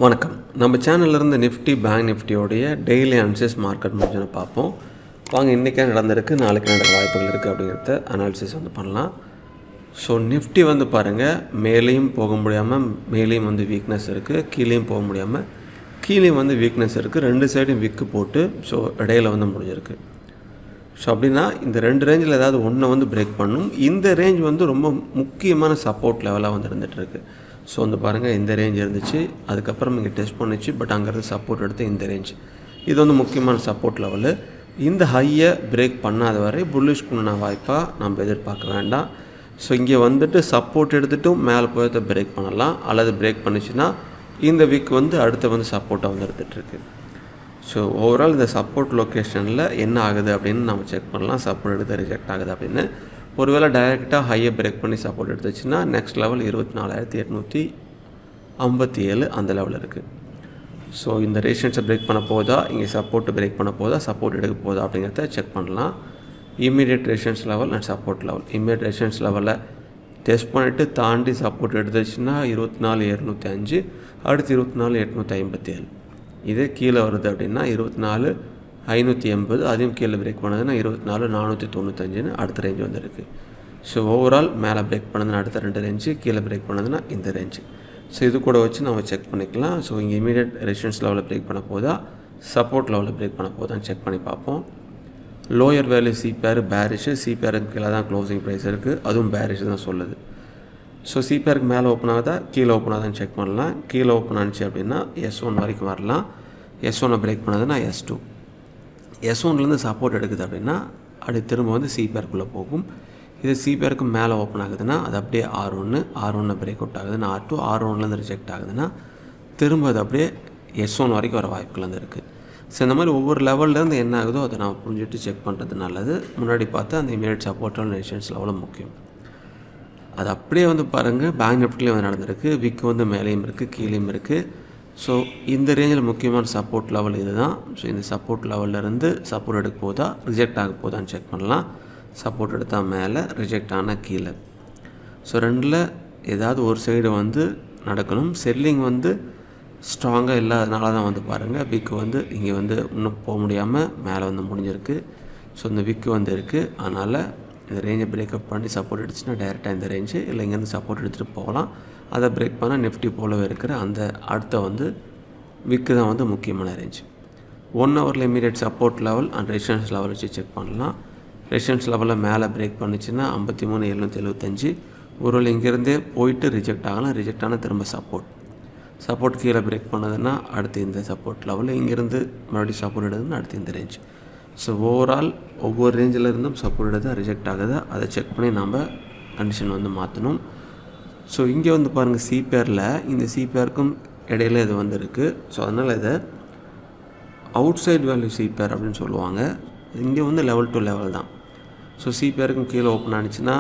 வணக்கம். நம்ம சேனல்லேருந்து நிஃப்டி பேங்க் நிஃப்டியோடைய டெய்லி அனாலிசிஸ் மார்க்கெட் முடிஞ்சுன்னு பார்ப்போம். வாங்க இன்றைக்கே நடந்திருக்கு, நாளைக்கு நடக்க வாய்ப்புகள் இருக்குது அப்படிங்கிறத அனாலிசிஸ் பண்ணலாம். ஸோ நிஃப்டி பாருங்கள், மேலேயும் போக முடியாமல் மேலேயும் வீக்னஸ் இருக்குது, கீழேயும் போக முடியாமல் கீழேயும் வீக்னஸ் இருக்குது. ரெண்டு சைடும் விக்கு போட்டு ஸோ இடையில முடிஞ்சிருக்கு. ஸோ அப்படின்னா இந்த ரெண்டு ரேஞ்சில் ஏதாவது ஒன்றை பிரேக் பண்ணும். இந்த ரேஞ்ச் ரொம்ப முக்கியமான சப்போர்ட் லெவலாக இருந்துகிட்ருக்கு. ஸோ பாருங்கள், இந்த ரேஞ்ச் இருந்துச்சு, அதுக்கப்புறம் இங்கே டெஸ்ட் பண்ணிச்சு, பட் அங்கேருந்து சப்போர்ட் எடுத்து இந்த ரேஞ்ச் இது முக்கியமான சப்போர்ட் லெவலு. இந்த ஹையை பிரேக் பண்ணாத வரை புல்லிஷ் பண்ண வாய்ப்பாக நம்ம எதிர்பார்க்க வேண்டாம். ஸோ இங்கே சப்போர்ட் எடுத்துகிட்டும் மேலே போய் பிரேக் பண்ணலாம், அல்லது பிரேக் பண்ணிச்சுன்னா இந்த வீக் அடுத்த சப்போர்ட்டாக எடுத்துகிட்ருக்கு. ஸோ ஓவரால் இந்த சப்போர்ட் லொக்கேஷனில் என்ன ஆகுது அப்படின்னு நம்ம செக் பண்ணலாம். சப்போர்ட் எடுத்து ரிஜெக்ட் ஆகுது அப்படின்னு ஒருவேளை டைரெக்டாக ஹையை பிரேக் பண்ணி சப்போர்ட் எடுத்துச்சுன்னா நெக்ஸ்ட் லெவல் 24,857 அந்த லெவல் இருக்குது. ஸோ இந்த ரெசிஸ்டன்ஸை பிரேக் பண்ண போதா, இங்கே சப்போர்ட் பிரேக் பண்ண போதா, சப்போர்ட் எடுக்க போதா அப்படிங்கிறத செக் பண்ணலாம். Immediate resistance level and support level. Immediate resistance லெவலில் டெஸ்ட் பண்ணிவிட்டு தாண்டி சப்போர்ட் எடுத்துச்சுன்னா 24,705, அடுத்து 24,857. இதே கீழே வருது அப்படின்னா 24,580, அதையும் கீழே பிரேக் பண்ணதுன்னா 24,495 அடுத்த ரேஞ்சு வந்துருக்கு. ஸோ ஓவரால் மேலே பிரேக் பண்ணதுன்னா அடுத்த ரெண்டு ரேஞ்சு, கீழே பிரேக் பண்ணதுன்னா இந்த ரேஞ்சு. ஸோ இது கூட வச்சு நம்ம செக் பண்ணிக்கலாம். ஸோ இங்கே இமீடியட் ரெசிஸ்டன்ஸ் லெவலில் பிரேக் பண்ண போதா, சப்போர்ட் லெவலில் பிரேக் பண்ண போதான்னு செக் பண்ணி பார்ப்போம். லோயர் வேல்யூ சிபிஆர் பேரிஷு, சிபிஆருக்கு கீழே தான் க்ளோசிங் ப்ரைஸ் இருக்குது, அதுவும் பேரிஷ் தான் சொல்லுது. ஸோ சிபிஆருக்கு மேலே ஓப்பன் ஆகுதா கீழே ஓப்பன் ஆகுதான்னு செக் பண்ணலாம். கீழே ஓப்பன் ஆனிச்சு அப்படின்னா S1 வரைக்கும் வரலாம். S1 break பண்ணதுன்னா S2. S1லேருந்து சப்போர்ட் எடுக்குது அப்படின்னா அப்படி திரும்ப சிபிஆருக்குள்ளே போகும். இது சிபிஆருக்கு மேலே ஓப்பன் ஆகுதுன்னா அது அப்படியே R1 பிரேக் அவுட் ஆகுதுன்னா R2, R1லேருந்து ரிஜெக்ட் ஆகுதுன்னா திரும்ப அது அப்படியே S1 வரைக்கும் வர வாய்ப்புகள் இருக்குது. ஸோ இந்த மாதிரி ஒவ்வொரு லெவல்லேருந்து என்ன ஆகுதோ அதை நம்ம புரிஞ்சுட்டு செக் பண்ணுறது நல்லது. முன்னாடி பார்த்து அந்த இமீடியட் சப்போர்ட் ரெசிஸ்டன்ஸ் லெவலும் முக்கியம். அது அப்படியே பாருங்கள், பேங்க் நிஃப்டிலேயே நடந்திருக்கு. விக்கு மேலேயும் இருக்குது, கீழேயும் இருக்குது. ஸோ இந்த ரேஞ்சில் முக்கியமான சப்போர்ட் லெவல் இது தான். ஸோ இந்த சப்போர்ட் லெவல்லேருந்து சப்போர்ட் எடுக்க போதா, ரிஜெக்ட் ஆக போதான்னு செக் பண்ணலாம். சப்போர்ட் எடுத்தால் மேலே, ரிஜெக்ட் ஆனால் கீழே. ஸோ ரெண்டில் ஏதாவது ஒரு சைடு நடக்கணும். செல்லிங் ஸ்ட்ராங்காக இல்லாதனால தான் பாருங்கள் விக்கு இங்கே இன்னும் போக முடியாமல் மேலே முடிஞ்சிருக்கு. ஸோ இந்த விக்கு இருக்குது. அதனால் இந்த ரேஞ்சை பிரேக்கப் பண்ணி சப்போர்ட் எடுத்துச்சுன்னா டைரெக்டாக இந்த ரேஞ்சு, இல்லை இங்கேருந்து சப்போர்ட் எடுத்துகிட்டு போகலாம். அதை பிரேக் பண்ணால் நிஃப்டி போலவே இருக்கிற அந்த அடுத்த விக்கு தான் முக்கியமான ரேஞ்சு. 1 ஹவரில் immediate support level and resistance level வச்சு செக் பண்ணலாம். ரெசிஸ்டன்ஸ் லெவலில் மேலே பிரேக் பண்ணிச்சுன்னா 53,775. ஒருவேளை இங்கேருந்தே போயிட்டு ரிஜெக்ட் ஆகலாம். ரிஜெக்ட் ஆனால் திரும்ப சப்போர்ட் கீழே பிரேக் பண்ணதுன்னா அடுத்து இந்த சப்போர்ட் லெவலில், இங்கேருந்து மறுபடியும் சப்போர்ட் எடுக்குதுன்னா அடுத்து இந்த ரேஞ்ச். ஸோ ஓவரால் ஒவ்வொரு ரேஞ்சில் இருந்தும் சப்போர்ட் எடுத்தால் ரிஜெக்ட் ஆகுது, அதை செக் பண்ணி நம்ம கண்டிஷன் மாற்றணும். ஸோ இங்கே பாருங்கள், சிபிஆரில் இந்த சிபிஆருக்கும் இடையில இது இருக்குது. ஸோ அதனால் இதை அவுட் சைட் வேல்யூ சிபிஆர் அப்படின்னு சொல்லுவாங்க. இங்கே லெவல் டு லெவல் தான். ஸோ சிபிஆருக்கும் கீழே ஓப்பன் ஆனிச்சுன்னா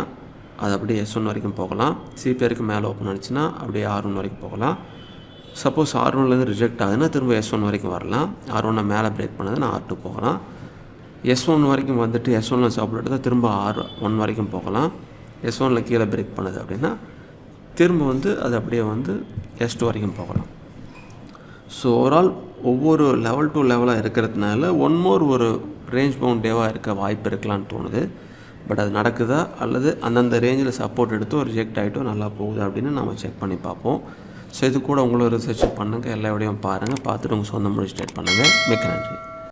அது அப்படியே S1 வரைக்கும் போகலாம். சிபிஆருக்கு மேலே ஓப்பன் ஆனிச்சுன்னா அப்படியே R1 வரைக்கும் போகலாம். சப்போஸ் R1லேருந்து ரிஜெக்ட் ஆகுதுன்னா திரும்ப S1 வரைக்கும் வரலாம். R1 மேலே பிரேக் பண்ணதுன்னா R2 போகலாம். S1 வரைக்கும் S1ல் சப்போர்ட் எடுத்தால் திரும்ப R1 வரைக்கும் போகலாம். S1ல் கீழே பிரேக் பண்ணுது அப்படின்னா திரும்ப அது அப்படியே S2 வரைக்கும் போகலாம். ஸோ ஓவரால் ஒவ்வொரு லெவல் டு லெவலாக இருக்கிறதுனால ஒரு ரேஞ்ச் பவுண்ட் டேவாக இருக்க வாய்ப்பு இருக்கலான்னு தோணுது. பட் அது நடக்குதா, அல்லது அந்தந்த ரேஞ்சில் சப்போர்ட் எடுத்தோ ரிஜெக்ட் ஆகிட்டோ நல்லா போகுது அப்படின்னு நம்ம செக் பண்ணி பார்ப்போம். ஸோ இது கூட உங்களும் ரிசர்ச் பண்ணுங்கள், எல்லா விடையும் பாருங்கள், பார்த்துட்டு உங்கள் சொந்த மொழி ஸ்டார்ட் பண்ணுங்கள். மிக்க நன்றி.